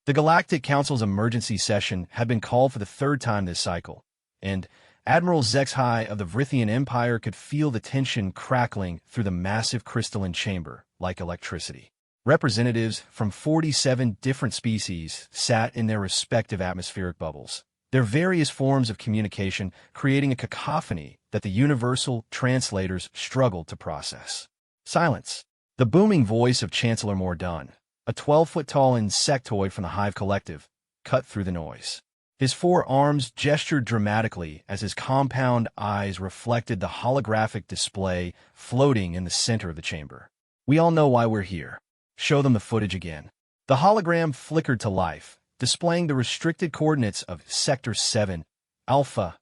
The Galactic Council's emergency session had been called for the third time this cycle, and Admiral Zexhai of the Vrithian Empire could feel the tension crackling through the massive crystalline chamber like electricity. Representatives from 47 different species sat in their respective atmospheric bubbles, their various forms of communication creating a cacophony that the universal translators struggled to process. Silence. The booming voice of Chancellor Mordun, a 12-foot-tall insectoid from the Hive Collective, cut through the noise. His four arms gestured dramatically as his compound eyes reflected the holographic display floating in the center of the chamber. We all know why we're here. Show them the footage again. The hologram flickered to life, displaying the restricted coordinates of Sector 7, Alpha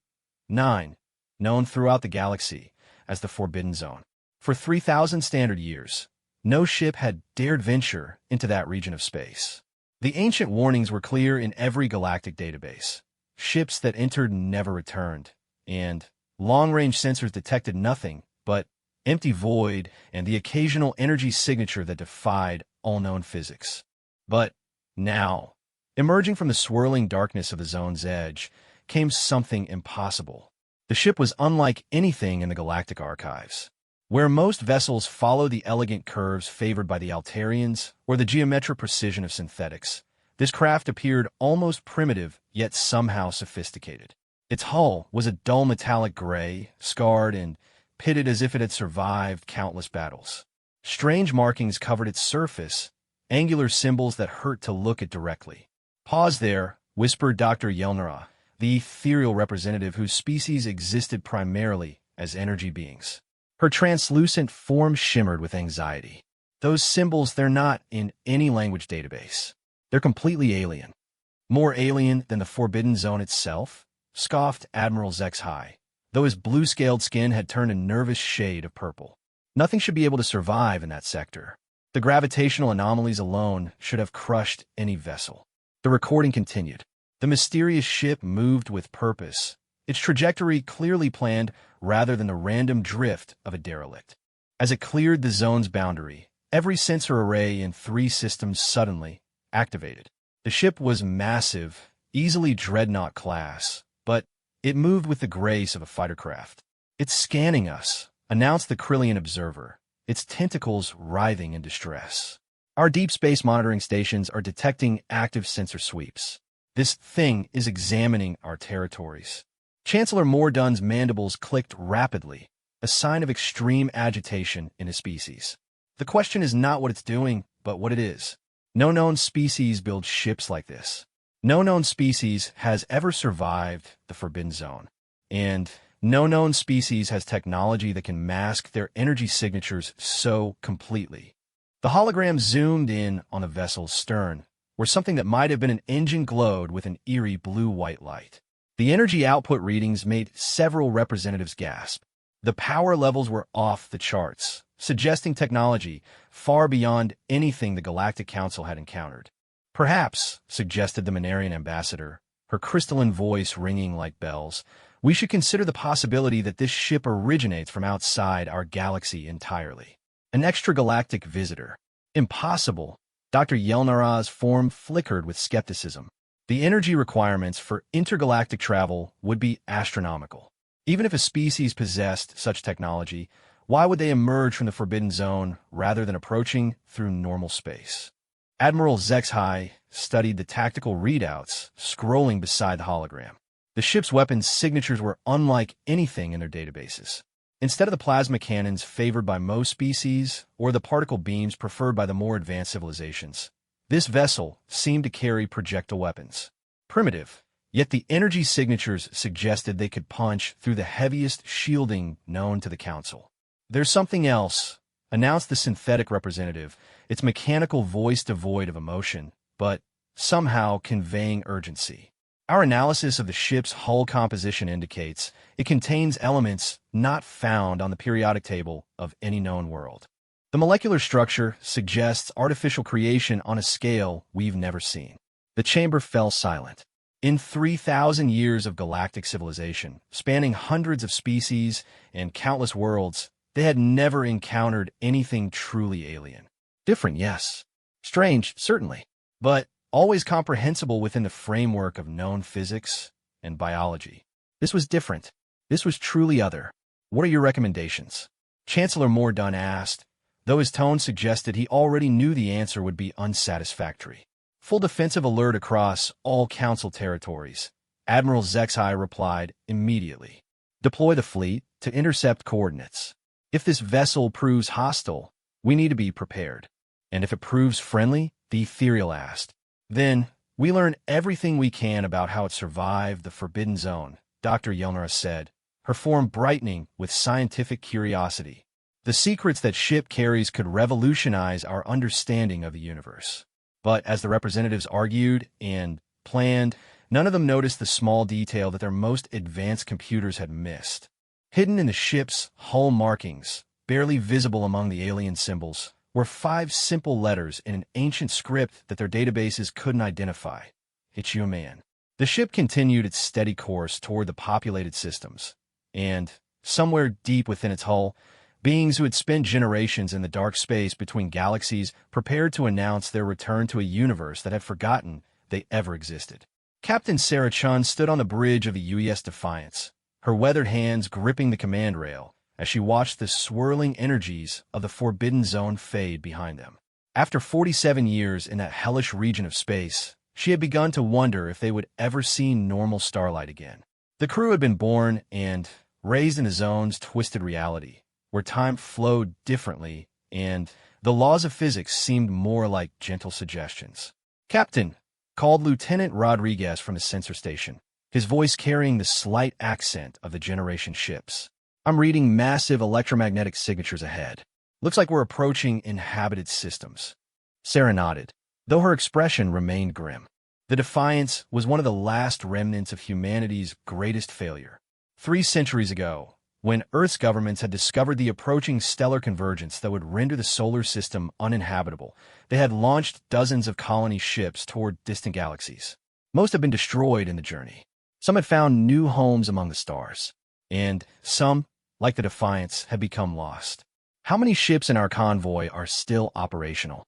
9, known throughout the galaxy as the Forbidden Zone. For 3,000 standard years, no ship had dared venture into that region of space. The ancient warnings were clear in every galactic database. Ships that entered never returned, and long-range sensors detected nothing but empty void and the occasional energy signature that defied all known physics. But now, emerging from the swirling darkness of the zone's edge, came something impossible. The ship was unlike anything in the galactic archives. Where most vessels follow the elegant curves favored by the Altarians or the geometric precision of synthetics, this craft appeared almost primitive yet somehow sophisticated. Its hull was a dull metallic gray, scarred and pitted as if it had survived countless battles. Strange markings covered its surface, angular symbols that hurt to look at directly. "Pause there," whispered Dr. Yelnara, the ethereal representative whose species existed primarily as energy beings. Her translucent form shimmered with anxiety. "Those symbols, they're not in any language database. They're completely alien." "More alien than the Forbidden Zone itself?" scoffed Admiral Zexhai, though his blue-scaled skin had turned a nervous shade of purple. "Nothing should be able to survive in that sector. The gravitational anomalies alone should have crushed any vessel." The recording continued. The mysterious ship moved with purpose, its trajectory clearly planned rather than the random drift of a derelict. As it cleared the zone's boundary, every sensor array in 3 systems suddenly activated. The ship was massive, easily dreadnought class, but it moved with the grace of a fighter craft. "It's scanning us," announced the Krillian observer, its tentacles writhing in distress. "Our deep space monitoring stations are detecting active sensor sweeps. This thing is examining our territories." Chancellor Mordun's mandibles clicked rapidly, a sign of extreme agitation in his species. "The question is not what it's doing, but what it is. No known species builds ships like this. No known species has ever survived the Forbidden Zone. And no known species has technology that can mask their energy signatures so completely." The hologram zoomed in on the vessel's stern, where something that might have been an engine glowed with an eerie blue-white light. The energy output readings made several representatives gasp. The power levels were off the charts, suggesting technology far beyond anything the Galactic Council had encountered. "Perhaps," suggested the Manarian ambassador, her crystalline voice ringing like bells, "we should consider the possibility that this ship originates from outside our galaxy entirely. An extragalactic visitor." "Impossible." Dr. Yelnara's form flickered with skepticism. The energy requirements for intergalactic travel would be astronomical. Even if a species possessed such technology, why would they emerge from the Forbidden Zone rather than approaching through normal space? Admiral Zexhai studied the tactical readouts scrolling beside the hologram. The ship's weapons signatures were unlike anything in their databases. Instead of the plasma cannons favored by most species or the particle beams preferred by the more advanced civilizations, this vessel seemed to carry projectile weapons. Primitive, yet the energy signatures suggested they could punch through the heaviest shielding known to the Council. "There's something else," announced the synthetic representative, its mechanical voice devoid of emotion, but somehow conveying urgency. "Our analysis of the ship's hull composition indicates it contains elements not found on the periodic table of any known world. The molecular structure suggests artificial creation on a scale we've never seen." The chamber fell silent. In 3,000 years of galactic civilization, spanning hundreds of species and countless worlds, they had never encountered anything truly alien. Different, yes. Strange, certainly. But always comprehensible within the framework of known physics and biology. This was different. This was truly other. What are your recommendations? Chancellor Mordun asked, though his tone suggested he already knew the answer would be unsatisfactory. Full defensive alert across all Council territories, Admiral Zexhai replied immediately. Deploy the fleet to intercept coordinates. If this vessel proves hostile, we need to be prepared. And if it proves friendly, the Ethereal asked. Then, we learn everything we can about how it survived the Forbidden Zone, Dr. Yelnora said, her form brightening with scientific curiosity. The secrets that ship carries could revolutionize our understanding of the universe. But as the representatives argued and planned, none of them noticed the small detail that their most advanced computers had missed. Hidden in the ship's hull markings, barely visible among the alien symbols, were 5 simple letters in an ancient script that their databases couldn't identify. It's you, man. The ship continued its steady course toward the populated systems, and, somewhere deep within its hull, beings who had spent generations in the dark space between galaxies prepared to announce their return to a universe that had forgotten they ever existed. Captain Sarah Chun stood on the bridge of the UES Defiance, her weathered hands gripping the command rail as she watched the swirling energies of the Forbidden Zone fade behind them. After 47 years in that hellish region of space, she had begun to wonder if they would ever see normal starlight again. The crew had been born and raised in the zone's twisted reality, where time flowed differently and the laws of physics seemed more like gentle suggestions. Captain, called Lieutenant Rodriguez from his sensor station, his voice carrying the slight accent of the generation ships. I'm reading massive electromagnetic signatures ahead. Looks like we're approaching inhabited systems. Sarah nodded, though her expression remained grim. The Defiance was one of the last remnants of humanity's greatest failure. 3 centuries ago, when Earth's governments had discovered the approaching stellar convergence that would render the solar system uninhabitable, they had launched dozens of colony ships toward distant galaxies. Most had been destroyed in the journey. Some had found new homes among the stars, and some, like the Defiance, had become lost. How many ships in our convoy are still operational?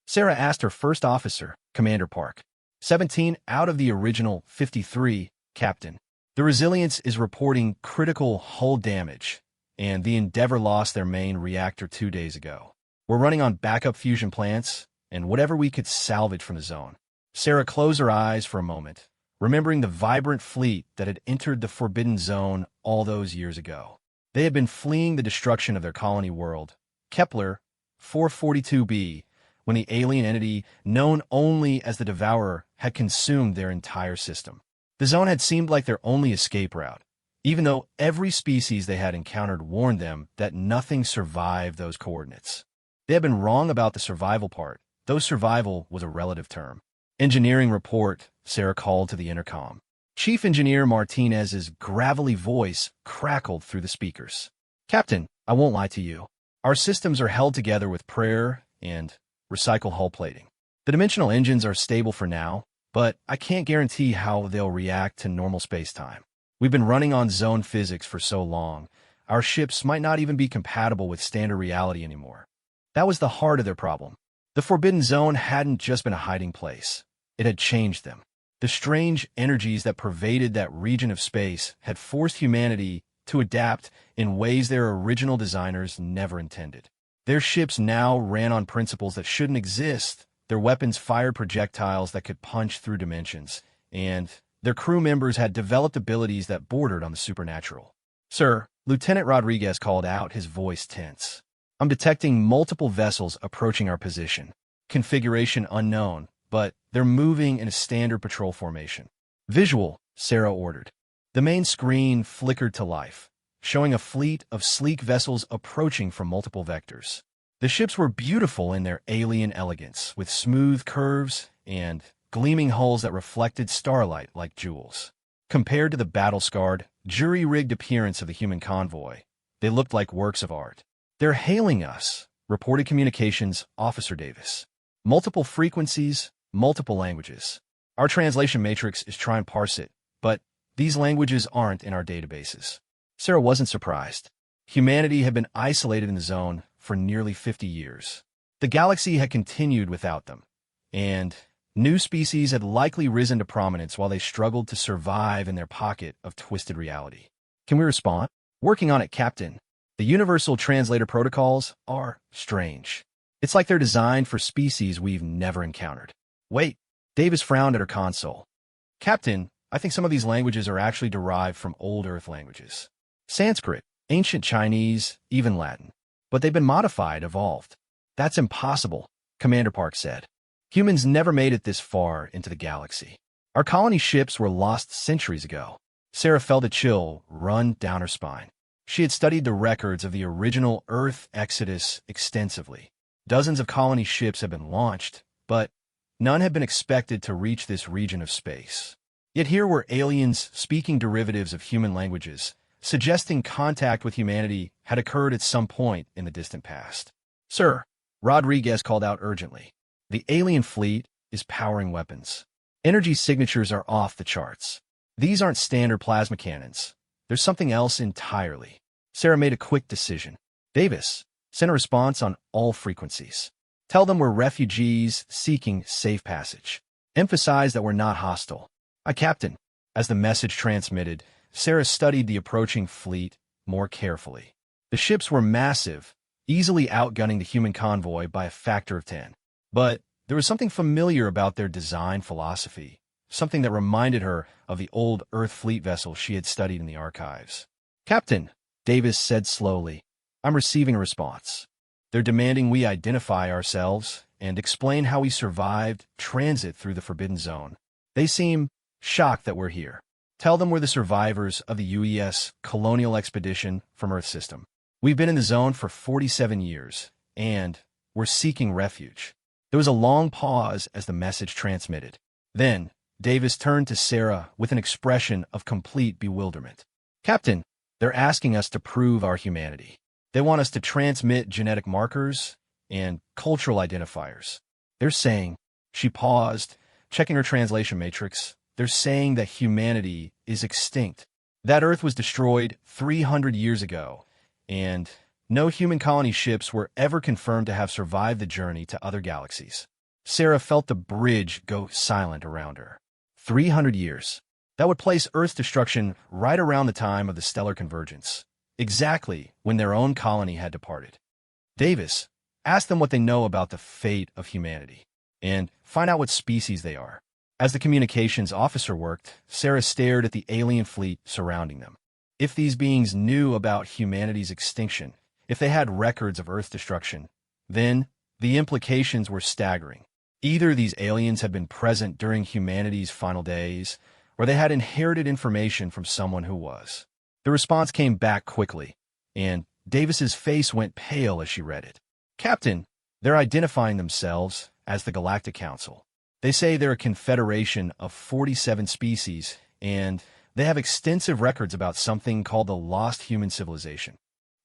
Sarah asked her first officer, Commander Park. 17 out of the original 53, Captain. The Resilience is reporting critical hull damage, and the Endeavor lost their main reactor 2 days ago. We're running on backup fusion plants and whatever we could salvage from the zone. Sarah closed her eyes for a moment, remembering the vibrant fleet that had entered the Forbidden Zone all those years ago. They had been fleeing the destruction of their colony world, Kepler 442b, when the alien entity, known only as the Devourer, had consumed their entire system. The zone had seemed like their only escape route, even though every species they had encountered warned them that nothing survived those coordinates. They had been wrong about the survival part, though survival was a relative term. Engineering report, Sarah called to the intercom. Chief Engineer Martinez's gravelly voice crackled through the speakers. Captain, I won't lie to you. Our systems are held together with prayer and recycle hull plating. The dimensional engines are stable for now, but I can't guarantee how they'll react to normal space-time. We've been running on zone physics for so long, our ships might not even be compatible with standard reality anymore. That was the heart of their problem. The Forbidden Zone hadn't just been a hiding place. It had changed them. The strange energies that pervaded that region of space had forced humanity to adapt in ways their original designers never intended. Their ships now ran on principles that shouldn't exist. Their weapons fired projectiles that could punch through dimensions, and their crew members had developed abilities that bordered on the supernatural. Sir, Lieutenant Rodriguez called out, his voice tense. I'm detecting multiple vessels approaching our position. Configuration unknown, but they're moving in a standard patrol formation. Visual, Sarah ordered. The main screen flickered to life, showing a fleet of sleek vessels approaching from multiple vectors. The ships were beautiful in their alien elegance, with smooth curves and gleaming hulls that reflected starlight like jewels. Compared to the battle-scarred, jury-rigged appearance of the human convoy, they looked like works of art. They're hailing us, reported Communications Officer Davis. Multiple frequencies, multiple languages. Our translation matrix is trying to parse it, but these languages aren't in our databases. Sarah wasn't surprised. Humanity had been isolated in the zone for nearly 50 years. The galaxy had continued without them, and New species had likely risen to prominence while they struggled to survive in their pocket of twisted reality. Can we respond? Working on it, Captain. The universal translator protocols are strange. It's like they're designed for species we've never encountered. Wait, Davis frowned at her console. Captain, I think some of these languages are actually derived from old Earth languages. Sanskrit, ancient Chinese, even Latin. But they've been modified, evolved. That's impossible, Commander Park said. Humans never made it this far into the galaxy. Our colony ships were lost centuries ago. Sarah felt a chill run down her spine. She had studied the records of the original Earth exodus extensively. Dozens of colony ships had been launched, but none had been expected to reach this region of space. Yet here were aliens speaking derivatives of human languages, suggesting contact with humanity had occurred at some point in the distant past. Sir, Rodriguez called out urgently. The alien fleet is powering weapons. Energy signatures are off the charts. These aren't standard plasma cannons. There's something else entirely. Sarah made a quick decision. Davis, send a response on all frequencies. Tell them we're refugees seeking safe passage. Emphasize that we're not hostile. Captain. As the message transmitted, Sarah studied the approaching fleet more carefully. The ships were massive, easily outgunning the human convoy by a factor of 10. But there was something familiar about their design philosophy, something that reminded her of the old Earth fleet vessels she had studied in the archives. Captain, Davis said slowly, I'm receiving a response. They're demanding we identify ourselves and explain how we survived transit through the Forbidden Zone. They seem shocked that we're here. Tell them we're the survivors of the UES colonial expedition from Earth system. We've been in the zone for 47 years, and we're seeking refuge. There was a long pause as the message transmitted. Then, Davis turned to Sarah with an expression of complete bewilderment. Captain, they're asking us to prove our humanity. They want us to transmit genetic markers and cultural identifiers. They're saying, she paused, checking her translation matrix, they're saying that humanity is extinct, that Earth was destroyed 300 years ago, and no human colony ships were ever confirmed to have survived the journey to other galaxies. Sarah felt the bridge go silent around her. 300 years. That would place Earth's destruction right around the time of the stellar convergence, exactly when their own colony had departed. Davis, ask them what they know about the fate of humanity, and find out what species they are. As the communications officer worked, Sarah stared at the alien fleet surrounding them. If these beings knew about humanity's extinction, if they had records of Earth's destruction, then the implications were staggering. Either these aliens had been present during humanity's final days, or they had inherited information from someone who was. The response came back quickly, and Davis's face went pale as she read it. Captain, they're identifying themselves as the Galactic Council. They say they're a confederation of 47 species, and they have extensive records about something called the lost human civilization.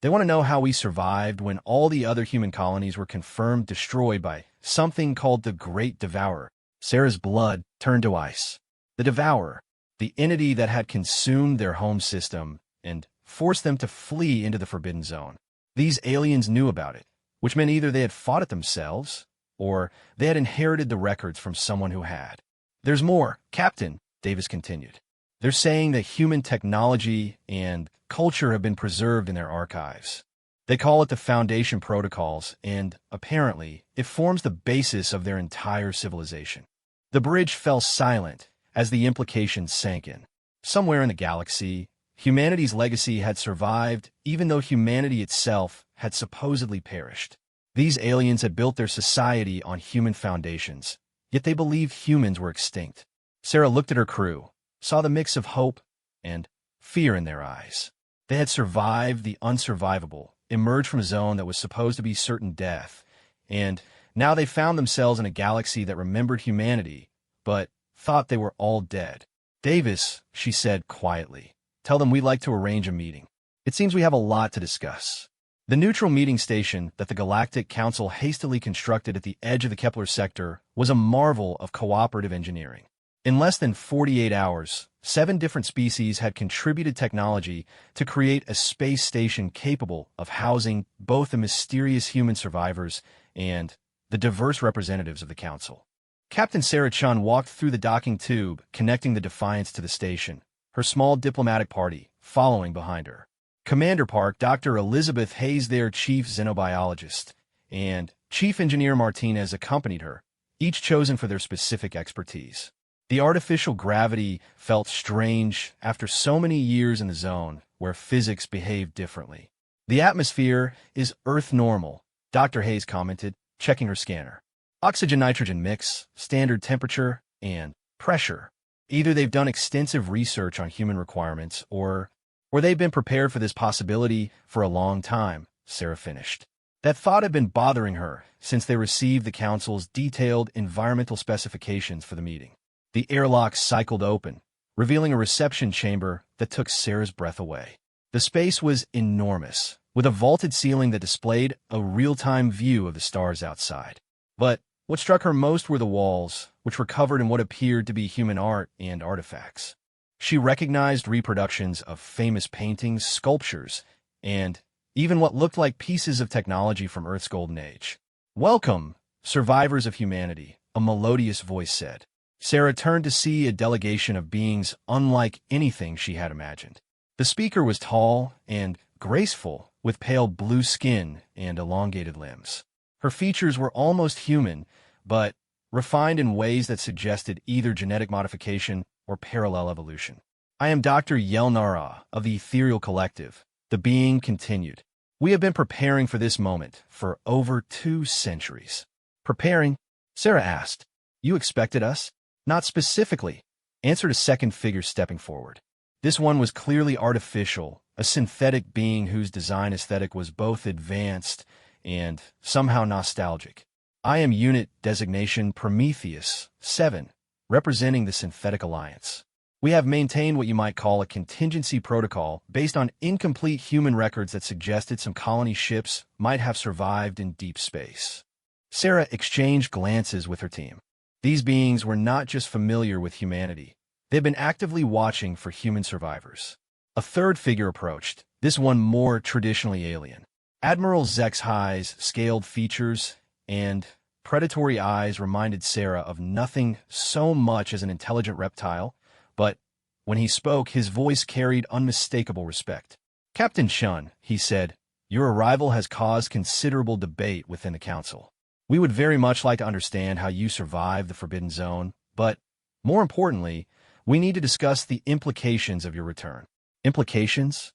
They want to know how we survived when all the other human colonies were confirmed destroyed by something called the Great Devourer. Sarah's blood turned to ice. The Devourer, the entity that had consumed their home system and forced them to flee into the Forbidden Zone. These aliens knew about it, which meant either they had fought it themselves, or they had inherited the records from someone who had. There's more, Captain, Davis continued. They're saying that human technology and culture have been preserved in their archives. They call it the Foundation Protocols, and, apparently, it forms the basis of their entire civilization. The bridge fell silent as the implications sank in. Somewhere in the galaxy, humanity's legacy had survived even though humanity itself had supposedly perished. These aliens had built their society on human foundations, yet they believed humans were extinct. Sarah looked at her crew, saw the mix of hope and fear in their eyes. They had survived the unsurvivable, emerged from a zone that was supposed to be certain death, and now they found themselves in a galaxy that remembered humanity, but thought they were all dead. Davis, she said quietly, tell them we'd like to arrange a meeting. It seems we have a lot to discuss. The neutral meeting station that the Galactic Council hastily constructed at the edge of the Kepler sector was a marvel of cooperative engineering. In less than 48 hours, 7 different species had contributed technology to create a space station capable of housing both the mysterious human survivors and the diverse representatives of the Council. Captain Sarah Chun walked through the docking tube, connecting the Defiance to the station, her small diplomatic party following behind her. Commander Park, Dr. Elizabeth Hayes, their chief xenobiologist, and Chief Engineer Martinez accompanied her, each chosen for their specific expertise. The artificial gravity felt strange after so many years in the zone where physics behaved differently. The atmosphere is Earth normal, Dr. Hayes commented, checking her scanner. Oxygen-nitrogen mix, standard temperature, and pressure. Either they've done extensive research on human requirements, or they've been prepared for this possibility for a long time, Sarah finished. That thought had been bothering her since they received the Council's detailed environmental specifications for the meeting. The airlock cycled open, revealing a reception chamber that took Sarah's breath away. The space was enormous, with a vaulted ceiling that displayed a real-time view of the stars outside. But what struck her most were the walls, which were covered in what appeared to be human art and artifacts. She recognized reproductions of famous paintings, sculptures, and even what looked like pieces of technology from Earth's golden age. "Welcome, survivors of humanity," a melodious voice said. Sarah turned to see a delegation of beings unlike anything she had imagined. The speaker was tall and graceful, with pale blue skin and elongated limbs. Her features were almost human, but refined in ways that suggested either genetic modification or parallel evolution. "I am Dr. Yelnara of the Ethereal Collective," the being continued. "We have been preparing for this moment for over 2 centuries. "Preparing?" Sarah asked. "You expected us?" "Not specifically," answered a second figure stepping forward. This one was clearly artificial, a synthetic being whose design aesthetic was both advanced and somehow nostalgic. "I am Unit Designation Prometheus 7, representing the Synthetic Alliance. We have maintained what you might call a contingency protocol based on incomplete human records that suggested some colony ships might have survived in deep space." Sarah exchanged glances with her team. These beings were not just familiar with humanity. They'd been actively watching for human survivors. A third figure approached, this one more traditionally alien. Admiral Zexhi's scaled features and predatory eyes reminded Sarah of nothing so much as an intelligent reptile, but when he spoke, his voice carried unmistakable respect. "Captain Shun," he said, "your arrival has caused considerable debate within the Council. We would very much like to understand how you survived the Forbidden Zone, but, more importantly, we need to discuss the implications of your return." "Implications?"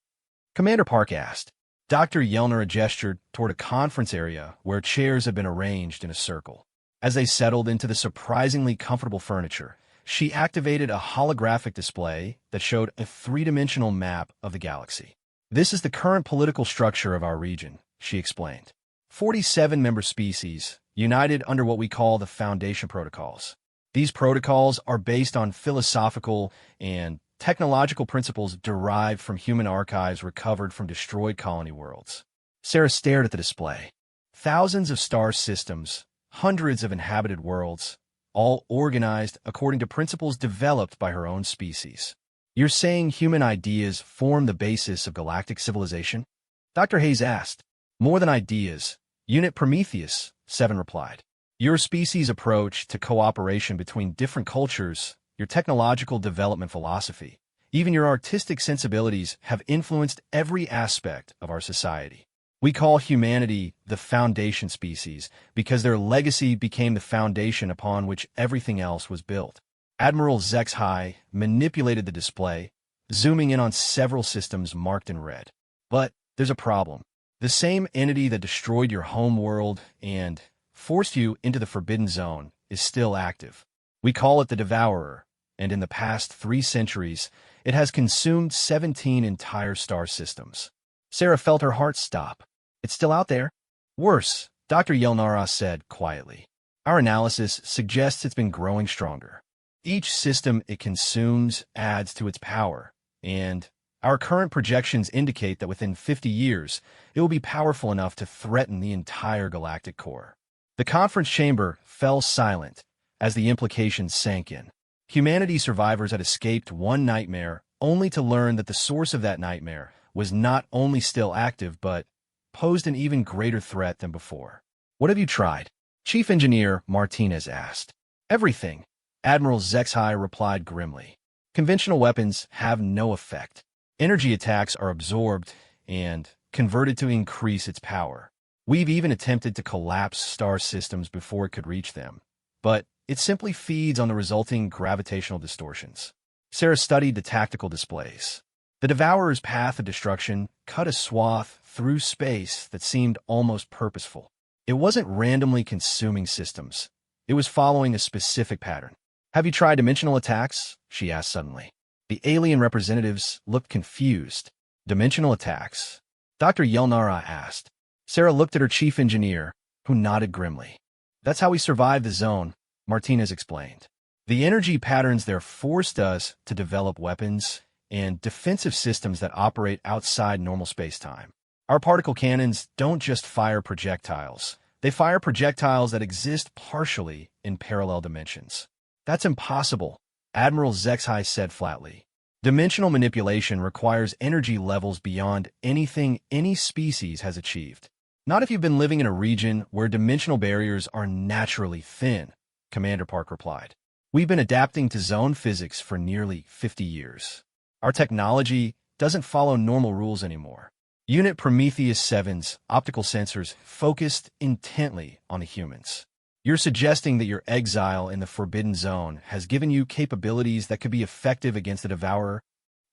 Commander Park asked. Dr. Yelnara gestured toward a conference area where chairs had been arranged in a circle. As they settled into the surprisingly comfortable furniture, she activated a holographic display that showed a 3-dimensional map of the galaxy. "This is the current political structure of our region," she explained. 47 member species, united under what we call the Foundation Protocols. These protocols are based on philosophical and technological principles derived from human archives recovered from destroyed colony worlds. Sarah stared at the display. Thousands of star systems, hundreds of inhabited worlds, all organized according to principles developed by her own species. "You're saying human ideas form the basis of galactic civilization?" Dr. Hayes asked. "More than ideas," Unit Prometheus 7 replied. "Your species' approach to cooperation between different cultures, your technological development philosophy, even your artistic sensibilities have influenced every aspect of our society. We call humanity the foundation species because their legacy became the foundation upon which everything else was built." Admiral Zexhi manipulated the display, zooming in on several systems marked in red. "But there's a problem. The same entity that destroyed your home world and forced you into the Forbidden Zone is still active. We call it the Devourer, and in the past 3 centuries, it has consumed 17 entire star systems." Sarah felt her heart stop. "It's still out there?" "Worse," Dr. Yelnara said quietly. "Our analysis suggests it's been growing stronger. Each system it consumes adds to its power, and our current projections indicate that within 50 years, it will be powerful enough to threaten the entire galactic core." The conference chamber fell silent as the implications sank in. Humanity survivors had escaped one nightmare only to learn that the source of that nightmare was not only still active but posed an even greater threat than before. "What have you tried?" Chief Engineer Martinez asked. Everything, Admiral Zexhai replied grimly. Conventional weapons have no effect. Energy attacks are absorbed and converted to increase its power. We've even attempted to collapse star systems before it could reach them, but it simply feeds on the resulting gravitational distortions. Sarah studied the tactical displays. The Devourer's path of destruction cut a swath through space that seemed almost purposeful. It wasn't randomly consuming systems. It was following a specific pattern. "Have you tried dimensional attacks?" she asked suddenly. The alien representatives looked confused. "Dimensional attacks?" Dr. Yelnara asked. Sarah looked at her chief engineer, who nodded grimly. "That's how we survived the zone," Martinez explained. "The energy patterns there forced us to develop weapons and defensive systems that operate outside normal space-time. Our particle cannons don't just fire projectiles. They fire projectiles that exist partially in parallel dimensions." "That's impossible," Admiral Zexhai said flatly. "Dimensional manipulation requires energy levels beyond anything any species has achieved. Not if you've been living in a region where dimensional barriers are naturally thin," Commander Park replied. "We've been adapting to zone physics for nearly 50 years. Our technology doesn't follow normal rules anymore." Unit Prometheus 7's optical sensors focused intently on the humans. "You're suggesting that your exile in the Forbidden Zone has given you capabilities that could be effective against the Devourer?"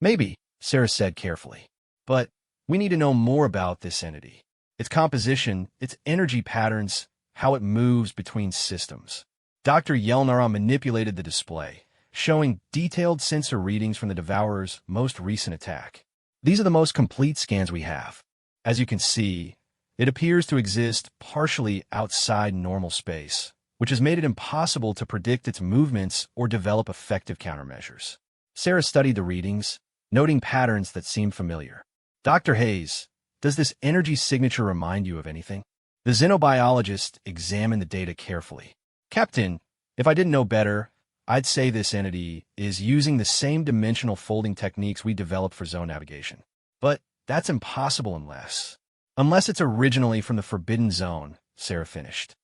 "Maybe," Sarah said carefully. "But we need to know more about this entity. Its composition, its energy patterns, how it moves between systems." Dr. Yelnara manipulated the display, showing detailed sensor readings from the Devourer's most recent attack. "These are the most complete scans we have. As you can see, it appears to exist partially outside normal space, which has made it impossible to predict its movements or develop effective countermeasures." Sarah studied the readings, noting patterns that seemed familiar. "Dr. Hayes, does this energy signature remind you of anything?" The xenobiologist examined the data carefully. "Captain, if I didn't know better, I'd say this entity is using the same dimensional folding techniques we developed for zone navigation. But that's impossible unless it's originally from the Forbidden Zone," Sarah finished.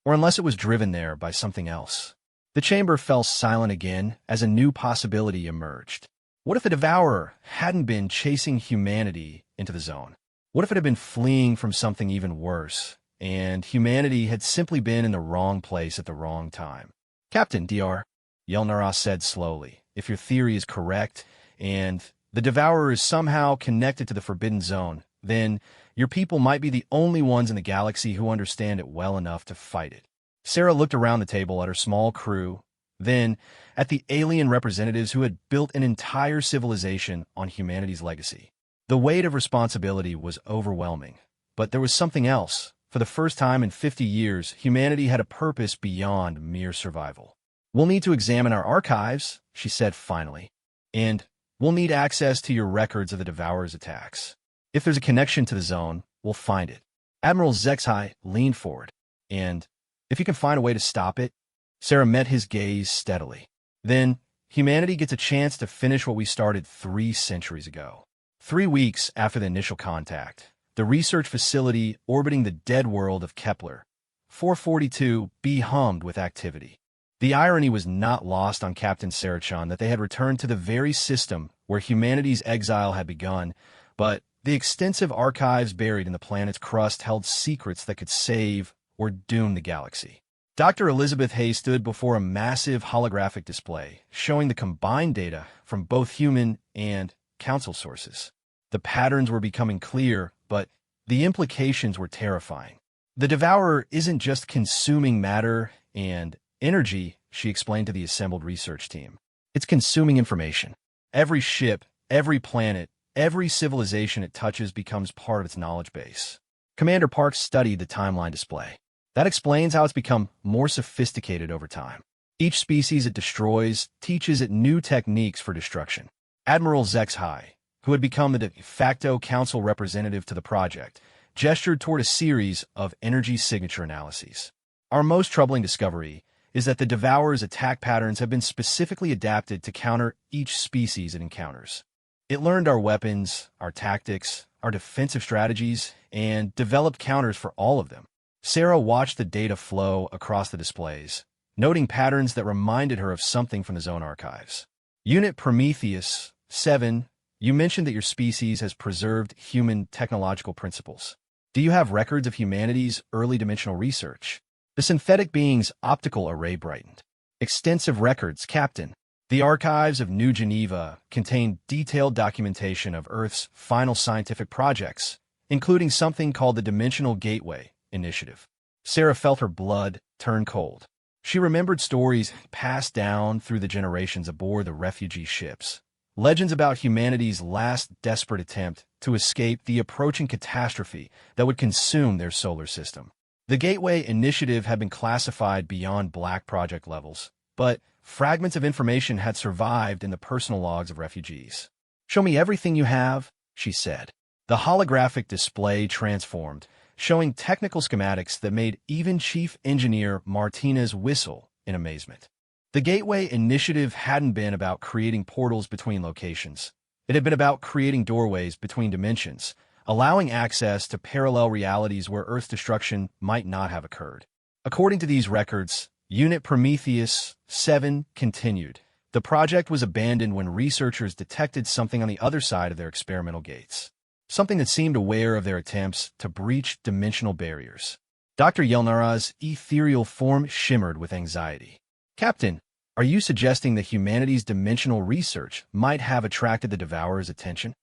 "Or unless it was driven there by something else." The chamber fell silent again as a new possibility emerged. What if the Devourer hadn't been chasing humanity into the zone? What if it had been fleeing from something even worse, and humanity had simply been in the wrong place at the wrong time? "Captain Dr. Yelnara said slowly, "if your theory is correct, and the Devourer is somehow connected to the Forbidden Zone, then your people might be the only ones in the galaxy who understand it well enough to fight it." Sarah looked around the table at her small crew, then at the alien representatives who had built an entire civilization on humanity's legacy. The weight of responsibility was overwhelming, but there was something else. For the first time in 50 years, humanity had a purpose beyond mere survival. "We'll need to examine our archives," she said finally, "and we'll need access to your records of the Devourer's attacks. If there's a connection to the zone, we'll find it." Admiral Zexhai leaned forward. "And if you can find a way to stop it?" Sarah met his gaze steadily. "Then humanity gets a chance to finish what we started 3 centuries ago." 3 weeks after the initial contact, the research facility orbiting the dead world of Kepler 442b hummed with activity. The irony was not lost on Captain Sarachon that they had returned to the very system where humanity's exile had begun, but the extensive archives buried in the planet's crust held secrets that could save or doom the galaxy. Dr. Elizabeth Hay stood before a massive holographic display, showing the combined data from both human and council sources. The patterns were becoming clear, but the implications were terrifying. "The Devourer isn't just consuming matter and energy," she explained to the assembled research team. "It's consuming information. Every ship, every planet, every civilization it touches becomes part of its knowledge base." Commander Park studied the timeline display. "That explains how it's become more sophisticated over time. Each species it destroys teaches it new techniques for destruction." Admiral Zexhai, who had become the de facto council representative to the project, gestured toward a series of energy signature analyses. "Our most troubling discovery is that the Devourer's attack patterns have been specifically adapted to counter each species it encounters. It learned our weapons, our tactics, our defensive strategies, and developed counters for all of them." Sarah watched the data flow across the displays, noting patterns that reminded her of something from the Zone archives. Unit Prometheus 7, you mentioned that your species has preserved human technological principles. Do you have records of humanity's early dimensional research? The synthetic being's optical array brightened. Extensive records, Captain. The archives of New Geneva contain detailed documentation of Earth's final scientific projects, including something called the Dimensional Gateway Initiative. Sarah felt her blood turn cold. She remembered stories passed down through the generations aboard the refugee ships. Legends about humanity's last desperate attempt to escape the approaching catastrophe that would consume their solar system. The Gateway Initiative had been classified beyond Black Project levels, but fragments of information had survived in the personal logs of refugees. "Show me everything you have," she said. The holographic display transformed, showing technical schematics that made even Chief Engineer Martinez whistle in amazement. The Gateway Initiative hadn't been about creating portals between locations. It had been about creating doorways between dimensions, allowing access to parallel realities where Earth's destruction might not have occurred. According to these records, Unit Prometheus 7 continued. The project was abandoned when researchers detected something on the other side of their experimental gates. Something that seemed aware of their attempts to breach dimensional barriers. Dr. Yelnara's ethereal form shimmered with anxiety. "Captain, are you suggesting that humanity's dimensional research might have attracted the Devourer's attention?"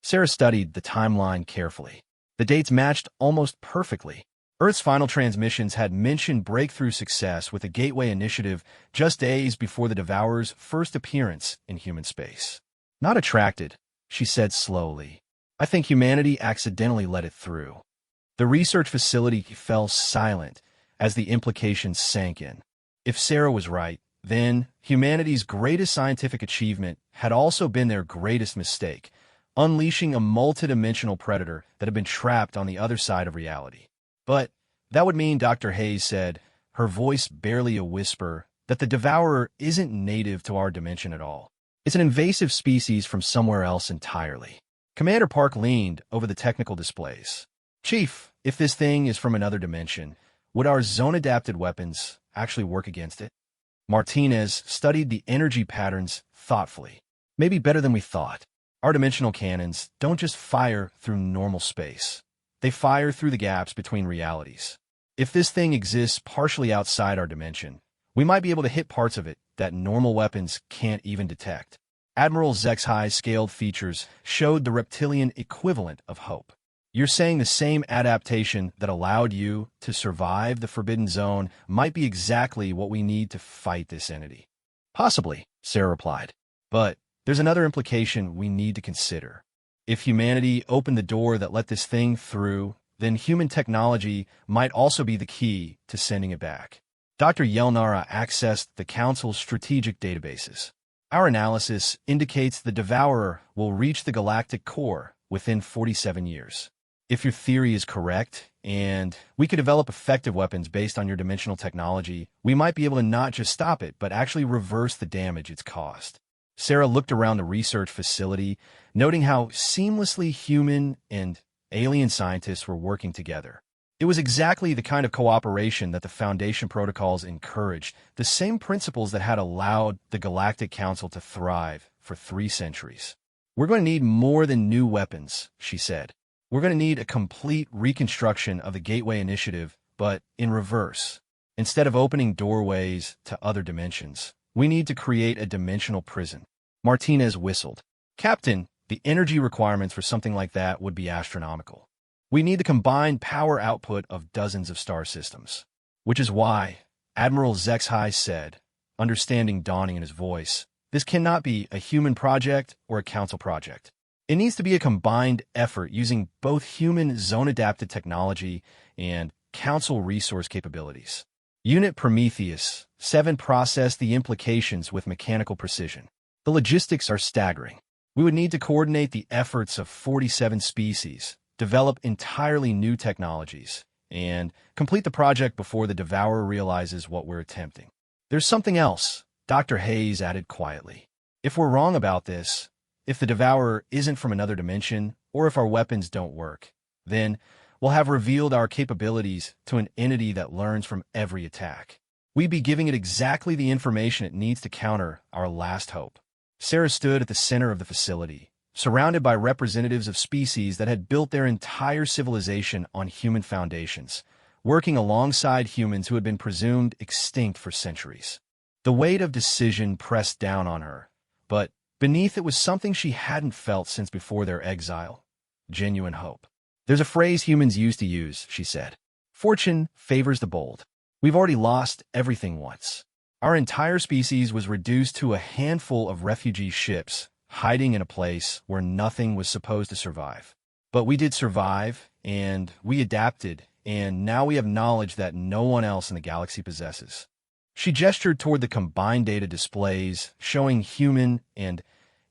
Sarah studied the timeline carefully. The dates matched almost perfectly. Earth's final transmissions had mentioned breakthrough success with the Gateway Initiative just days before the Devourer's first appearance in human space. "Not attracted," she said slowly. "I think humanity accidentally let it through." The research facility fell silent as the implications sank in. If Sarah was right, then humanity's greatest scientific achievement had also been their greatest mistake, unleashing a multidimensional predator that had been trapped on the other side of reality. But that would mean, Dr. Hayes said, her voice barely a whisper, that the Devourer isn't native to our dimension at all. It's an invasive species from somewhere else entirely. Commander Park leaned over the technical displays. "Chief, if this thing is from another dimension, would our zone-adapted weapons actually work against it?" Martinez studied the energy patterns thoughtfully. "Maybe better than we thought. Our dimensional cannons don't just fire through normal space. They fire through the gaps between realities. If this thing exists partially outside our dimension, we might be able to hit parts of it that normal weapons can't even detect." Admiral Zexhi's scaled features showed the reptilian equivalent of hope. "You're saying the same adaptation that allowed you to survive the Forbidden Zone might be exactly what we need to fight this entity?" "Possibly," Sarah replied. "But there's another implication we need to consider. If humanity opened the door that let this thing through, then human technology might also be the key to sending it back." Dr. Yelnara accessed the Council's strategic databases. "Our analysis indicates the Devourer will reach the galactic core within 47 years. If your theory is correct, and we could develop effective weapons based on your dimensional technology, we might be able to not just stop it, but actually reverse the damage it's caused." Sarah looked around the research facility, noting how seamlessly human and alien scientists were working together. It was exactly the kind of cooperation that the Foundation protocols encouraged, the same principles that had allowed the Galactic Council to thrive for 3 centuries. "We're going to need more than new weapons," she said. "We're going to need a complete reconstruction of the Gateway Initiative, but in reverse. Instead of opening doorways to other dimensions, we need to create a dimensional prison." Martinez whistled. "Captain, the energy requirements for something like that would be astronomical. We need the combined power output of dozens of star systems." "Which is why," Admiral Zexhi said, understanding dawning in his voice, "this cannot be a human project or a council project. It needs to be a combined effort using both human zone-adapted technology and council resource capabilities." Unit Prometheus 7 processed the implications with mechanical precision. "The logistics are staggering. We would need to coordinate the efforts of 47 species, develop entirely new technologies, and complete the project before the Devourer realizes what we're attempting." "There's something else," Dr. Hayes added quietly. "If we're wrong about this, if the Devourer isn't from another dimension, or if our weapons don't work, then we'll have revealed our capabilities to an entity that learns from every attack. we'd be giving it exactly the information it needs to counter our last hope. Sarah stood at the center of the facility, surrounded by representatives of species that had built their entire civilization on human foundations, working alongside humans who had been presumed extinct for centuries. The weight of decision pressed down on her, but beneath it was something she hadn't felt since before their exile: genuine hope. "There's a phrase humans used to use," she said. "Fortune favors the bold. We've already lost everything once. Our entire species was reduced to a handful of refugee ships, hiding in a place where nothing was supposed to survive. But we did survive, and we adapted, and now we have knowledge that no one else in the galaxy possesses." She gestured toward the combined data displays, showing human and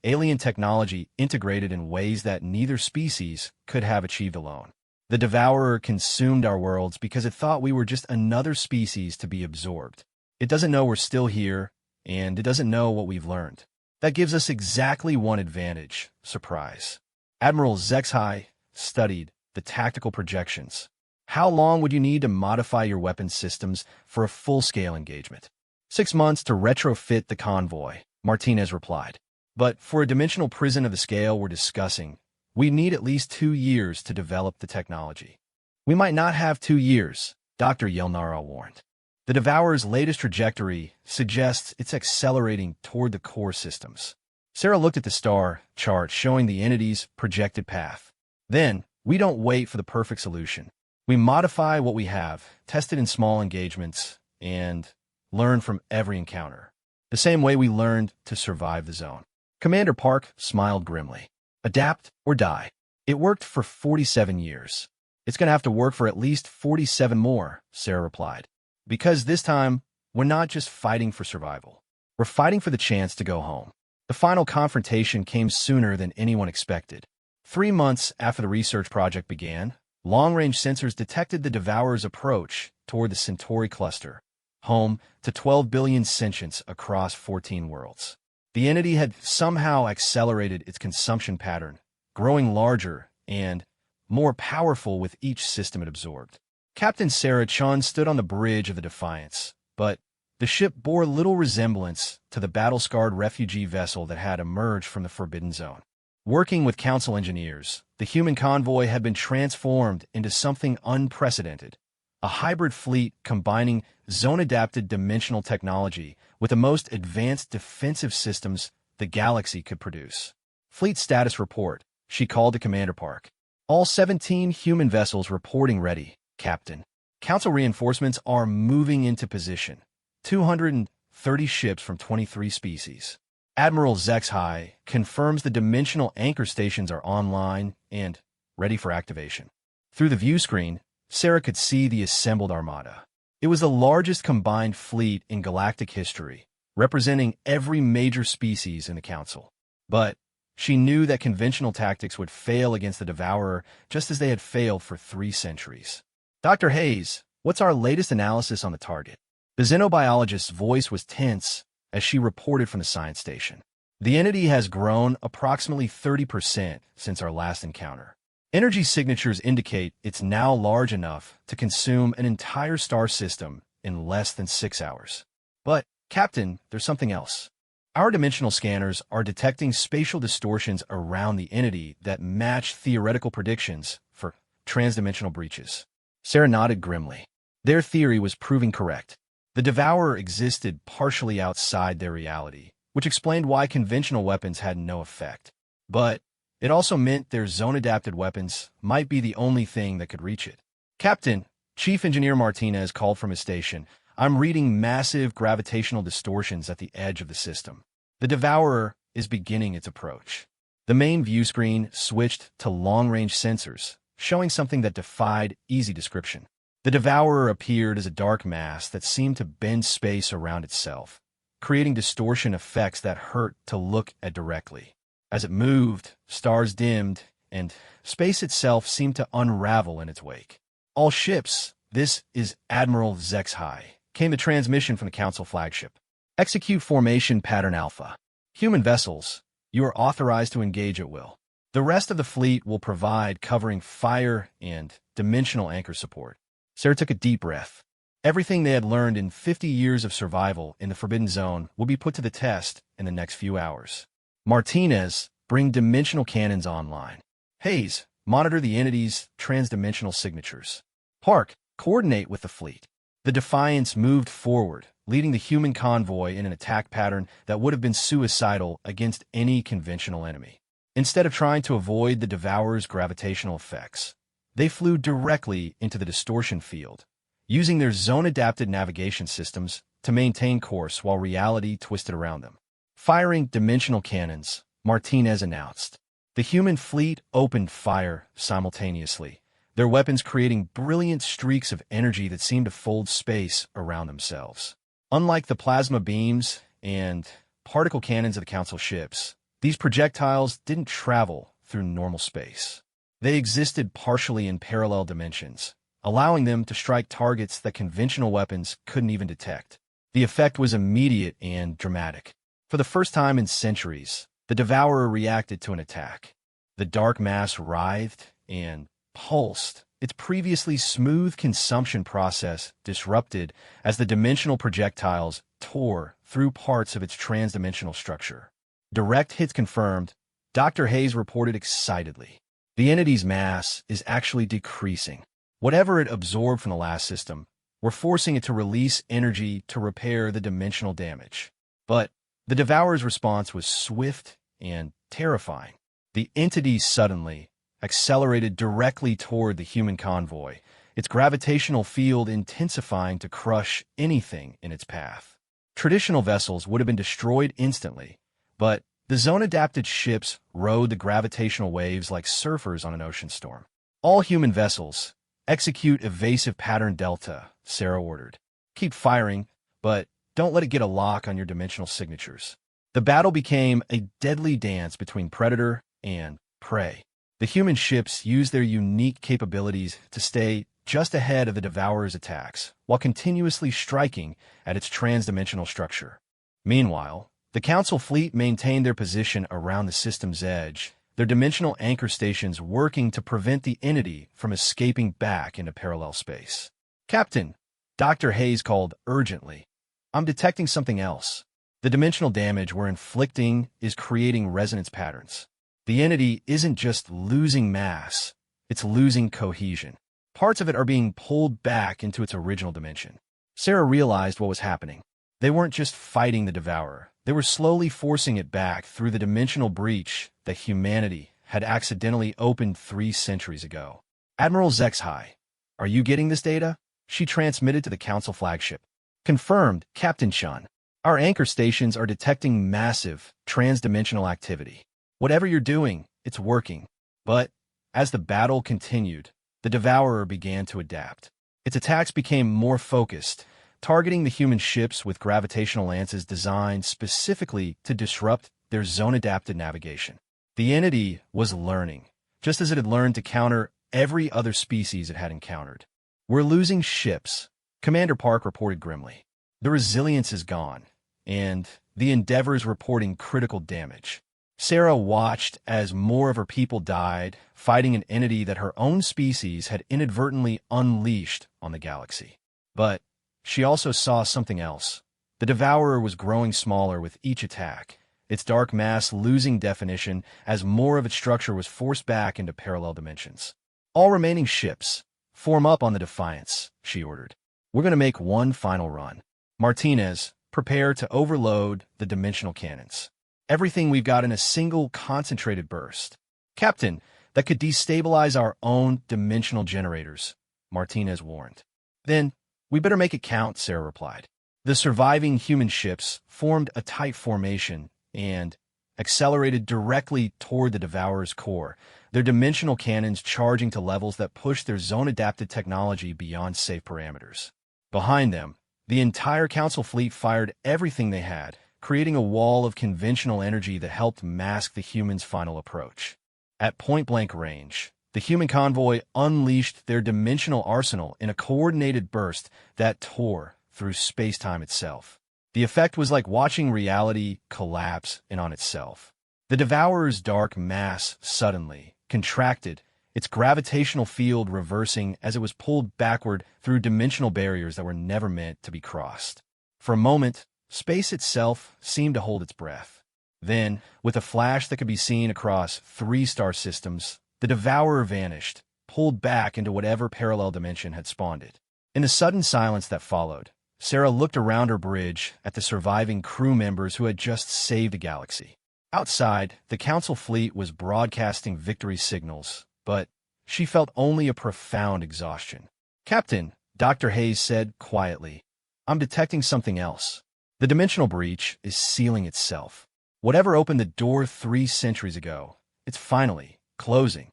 alien technology integrated in ways that neither species could have achieved alone. "The Devourer consumed our worlds because it thought we were just another species to be absorbed. It doesn't know we're still here, and it doesn't know what we've learned. That gives us exactly one advantage: surprise." Admiral Zexhai studied the tactical projections. "How long would you need to modify your weapon systems for a full-scale engagement?" 6 months to retrofit the convoy," Martinez replied. "But for a dimensional prison of the scale we're discussing, we need at least 2 years to develop the technology." "We might not have 2 years," Dr. Yelnara warned. "The Devourer's latest trajectory suggests it's accelerating toward the core systems." Sarah looked at the star chart showing the entity's projected path. "Then, we don't wait for the perfect solution. We modify what we have, test it in small engagements, and learn from every encounter. The same way we learned to survive the zone." Commander Park smiled grimly. "Adapt or die. It worked for 47 years. It's going to have to work for at least 47 more," Sarah replied. "Because this time, we're not just fighting for survival. We're fighting for the chance to go home." The final confrontation came sooner than anyone expected. 3 months after the research project began, long-range sensors detected the Devourer's approach toward the Centauri cluster, home to 12 billion sentients across 14 worlds. The entity had somehow accelerated its consumption pattern, growing larger and more powerful with each system it absorbed. Captain Sarah Chun stood on the bridge of the Defiance, but the ship bore little resemblance to the battle-scarred refugee vessel that had emerged from the Forbidden Zone. Working with Council engineers, the human convoy had been transformed into something unprecedented: a hybrid fleet combining zone-adapted dimensional technology with the most advanced defensive systems the galaxy could produce. "Fleet status report," she called to Commander Park. "All 17 human vessels reporting ready, Captain. Council reinforcements are moving into position. 230 ships from 23 species. Admiral Zexhai confirms the dimensional anchor stations are online and ready for activation." Through the view screen, Sarah could see the assembled armada. It was the largest combined fleet in galactic history, representing every major species in the Council. But she knew that conventional tactics would fail against the Devourer just as they had failed for 3 centuries. "Dr. Hayes, what's our latest analysis on the target?" The xenobiologist's voice was tense as she reported from the science station. "The entity has grown approximately 30% since our last encounter. Energy signatures indicate it's now large enough to consume an entire star system in less than 6 hours. But, Captain, there's something else. Our dimensional scanners are detecting spatial distortions around the entity that match theoretical predictions for transdimensional breaches." Sarah nodded grimly. Their theory was proving correct. The Devourer existed partially outside their reality, which explained why conventional weapons had no effect. But it also meant their zone-adapted weapons might be the only thing that could reach it. "Captain," Chief Engineer Martinez called from his station, "I'm reading massive gravitational distortions at the edge of the system. The Devourer is beginning its approach." The main view screen switched to long-range sensors, showing something that defied easy description. The Devourer appeared as a dark mass that seemed to bend space around itself, creating distortion effects that hurt to look at directly. As it moved, stars dimmed, and space itself seemed to unravel in its wake. "All ships, this is Admiral Zexhai," came the transmission from the Council flagship. "Execute formation pattern Alpha. Human vessels, you are authorized to engage at will. The rest of the fleet will provide covering fire and dimensional anchor support." Sarah took a deep breath. Everything they had learned in 50 years of survival in the Forbidden Zone would be put to the test in the next few hours. Martinez, bring dimensional cannons online. Hayes, monitor the entity's transdimensional signatures. Park, coordinate with the fleet. The Defiance moved forward, leading the human convoy in an attack pattern that would have been suicidal against any conventional enemy. Instead of trying to avoid the Devourer's gravitational effects, they flew directly into the distortion field, using their zone-adapted navigation systems to maintain course while reality twisted around them. Firing dimensional cannons, Martinez announced. The human fleet opened fire simultaneously, their weapons creating brilliant streaks of energy that seemed to fold space around themselves. Unlike the plasma beams and particle cannons of the Council ships, these projectiles didn't travel through normal space. They existed partially in parallel dimensions, allowing them to strike targets that conventional weapons couldn't even detect. The effect was immediate and dramatic. For the first time in centuries, the Devourer reacted to an attack. The dark mass writhed and pulsed, its previously smooth consumption process disrupted as the dimensional projectiles tore through parts of its transdimensional structure. Direct hits confirmed, Dr. Hayes reported excitedly. The entity's mass is actually decreasing. Whatever it absorbed from the last system, we're forcing it to release energy to repair the dimensional damage. But the Devourer's response was swift and terrifying. The entity suddenly accelerated directly toward the human convoy, its gravitational field intensifying to crush anything in its path. Traditional vessels would have been destroyed instantly, but the zone-adapted ships rode the gravitational waves like surfers on an ocean storm. All human vessels, execute evasive pattern delta, Sarah ordered. Keep firing, but don't let it get a lock on your dimensional signatures. The battle became a deadly dance between predator and prey. The human ships used their unique capabilities to stay just ahead of the Devourer's attacks, while continuously striking at its transdimensional structure. Meanwhile, the Council fleet maintained their position around the system's edge, their dimensional anchor stations working to prevent the entity from escaping back into parallel space. Captain, Dr. Hayes called urgently. I'm detecting something else. The dimensional damage we're inflicting is creating resonance patterns. The entity isn't just losing mass, it's losing cohesion. Parts of it are being pulled back into its original dimension. Sarah realized what was happening. They weren't just fighting the Devourer. They were slowly forcing it back through the dimensional breach that humanity had accidentally opened 3 centuries ago. Admiral Zexhai, are you getting this data? She transmitted to the Council flagship. Confirmed, Captain Shun. Our anchor stations are detecting massive, transdimensional activity. Whatever you're doing, it's working. But as the battle continued, the Devourer began to adapt. Its attacks became more focused, targeting the human ships with gravitational lances designed specifically to disrupt their zone-adapted navigation. The entity was learning, just as it had learned to counter every other species it had encountered. We're losing ships, Commander Park reported grimly. The resilience is gone, and the Endeavor's reporting critical damage. Sarah watched as more of her people died, fighting an entity that her own species had inadvertently unleashed on the galaxy. But she also saw something else. The Devourer was growing smaller with each attack, its dark mass losing definition as more of its structure was forced back into parallel dimensions. All remaining ships, form up on the Defiance, she ordered. We're going to make one final run. Martinez, prepare to overload the dimensional cannons. Everything we've got in a single concentrated burst. Captain, that could destabilize our own dimensional generators, Martinez warned. Then, we better make it count, Sarah replied. The surviving human ships formed a tight formation and accelerated directly toward the Devourer's core, their dimensional cannons charging to levels that pushed their zone-adapted technology beyond safe parameters. Behind them, the entire Council fleet fired everything they had, creating a wall of conventional energy that helped mask the humans' final approach. At point-blank range, the human convoy unleashed their dimensional arsenal in a coordinated burst that tore through space-time itself. The effect was like watching reality collapse in on itself. The Devourer's dark mass suddenly contracted its gravitational field reversing as it was pulled backward through dimensional barriers that were never meant to be crossed. For a moment, space itself seemed to hold its breath. Then, with a flash that could be seen across 3 star systems, the Devourer vanished, pulled back into whatever parallel dimension had spawned it. In the sudden silence that followed, Sarah looked around her bridge at the surviving crew members who had just saved a galaxy. Outside, the Council fleet was broadcasting victory signals, but she felt only a profound exhaustion. "Captain," Dr. Hayes said quietly, "I'm detecting something else. The dimensional breach is sealing itself. Whatever opened the door 3 centuries ago, it's finally closing."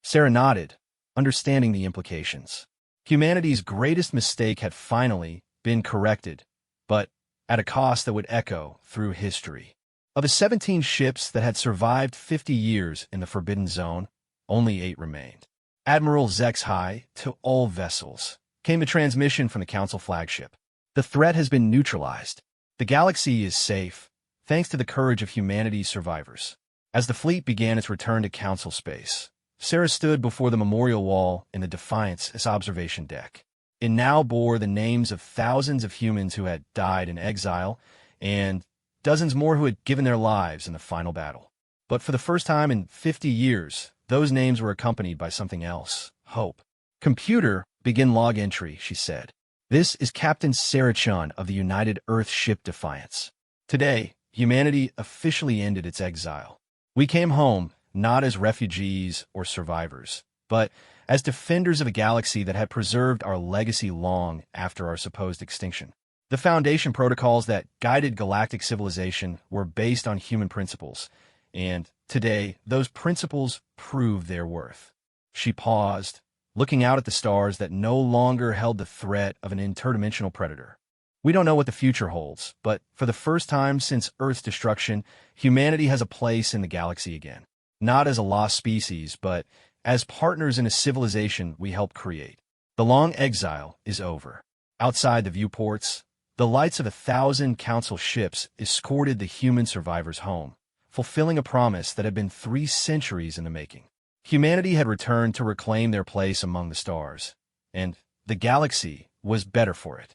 Sarah nodded, understanding the implications. Humanity's greatest mistake had finally been corrected, but at a cost that would echo through history. Of the 17 ships that had survived 50 years in the Forbidden Zone, only 8 remained. Admiral HFY, to all vessels, came a transmission from the Council flagship. "The threat has been neutralized. The galaxy is safe, thanks to the courage of humanity's survivors." As the fleet began its return to Council space, Sarah stood before the memorial wall in the Defiance's observation deck. It now bore the names of thousands of humans who had died in exile and dozens more who had given their lives in the final battle. But for the first time in 50 years, those names were accompanied by something else: hope. "Computer, begin log entry," she said. "This is Captain Sarah Chun of the United Earth ship Defiance. Today, humanity officially ended its exile. We came home not as refugees or survivors, but as defenders of a galaxy that had preserved our legacy long after our supposed extinction. The Foundation protocols that guided galactic civilization were based on human principles, and today those principles prove their worth." She paused, looking out at the stars that no longer held the threat of an interdimensional predator. "We don't know what the future holds, but for the first time since Earth's destruction, humanity has a place in the galaxy again. Not as a lost species, but as partners in a civilization we helped create. The long exile is over." Outside the viewports, the lights of 1,000 Council ships escorted the human survivors home, fulfilling a promise that had been 3 centuries in the making. Humanity had returned to reclaim their place among the stars, and the galaxy was better for it.